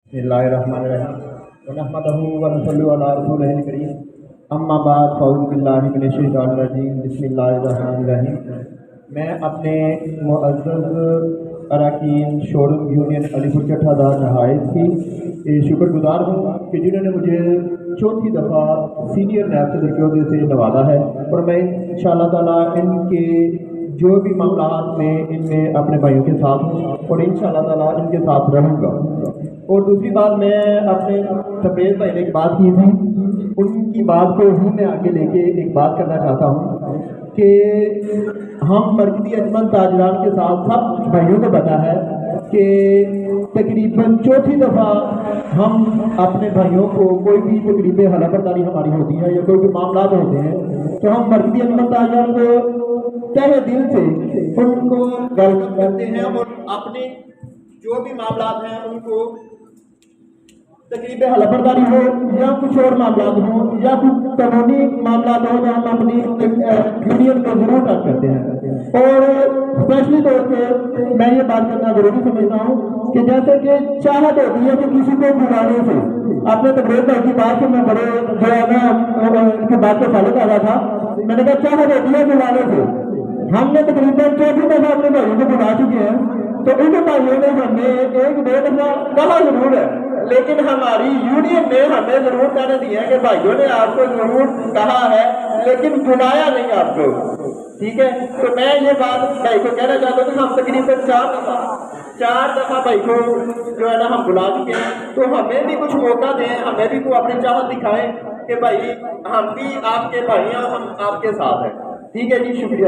बिस्मिल्लाहिर्रहमानिर्रहीम व नहमदुहु व नसल्लु अला रसूलिहिल करीम अम्मा बाद फ़अऊज़ु बिल्लाहि मिनश शैतानिर रजीम बिस्मिल्लाहिर्रहमानिर्रहीम। मैं अपने मुअज़्ज़ज़ अरकान शोरूम यूनियन अलीपुर चट्ठादार नहायत की शुक्रगुज़ार हूँ कि जिन्होंने मुझे चौथी दफ़ा सीनियर नायब सदर के ओहदे से नवाजा है, और मैं इंशाअल्लाह ताला इनके जो भी मामलात में इनमें अपने भाइयों के साथ हूँ और इंशाअल्लाह ताला इनके साथ रहूँगा। और दूसरी बात, मैं अपने सफेद भाई ने एक बात की थी, उनकी बात को ही मैं आगे लेके एक बात करना चाहता हूँ कि हम मरकज़ी अजमन ताजरान के साथ सब भाइयों को पता है कि तकरीबन चौथी दफ़ा हम अपने भाइयों को कोई भी तकरीब हलाफतदारी हमारी होती है या कोई भी मामला होते हैं तो हम मरकज़ी अजमन ताजरान को तहे दिल से उनको वेलकम करते हैं और अपने जो भी मामला हैं उनको तकरीब हलफबरदारी हो या कुछ और मामला हो या कुछ कानूनी मामला हो तो हम अपनी यूनियन को जरूर टच करते हैं। और स्पेशली तौर पे मैं ये बात करना जरूरी समझता हूँ कि जैसे कि चाहत होती है कि किसी को बुलाने से, आपने तकरीर भाई की बात से मैं बड़े जो है ना उनकी बात को फॉलो कर रहा था, मैंने कहा चाहत होती है बुलाने से। हमने तकरीबन चौथी दफा अपने भाइयों को बुला चुके हैं, तो इन भाइयों ने हमें एक दो दफा कहा जरूर है, लेकिन हमारी यूनियन ने हमें जरूर कहने दिया है कि भाइयों ने आपको जरूर कहा है लेकिन बुलाया नहीं आपको। ठीक है, तो मैं ये बात भाई को कहना चाहता हूँ कि हम तकरीबन चार दफा भाई को जो है ना हम बुला चुके हैं, तो हमें भी कुछ मौका दें, हमें भी को अपनी चाहत दिखाएं कि भाई हम भी आपके भाई हैं, हम आपके साथ हैं। ठीक है जी, शुक्रिया।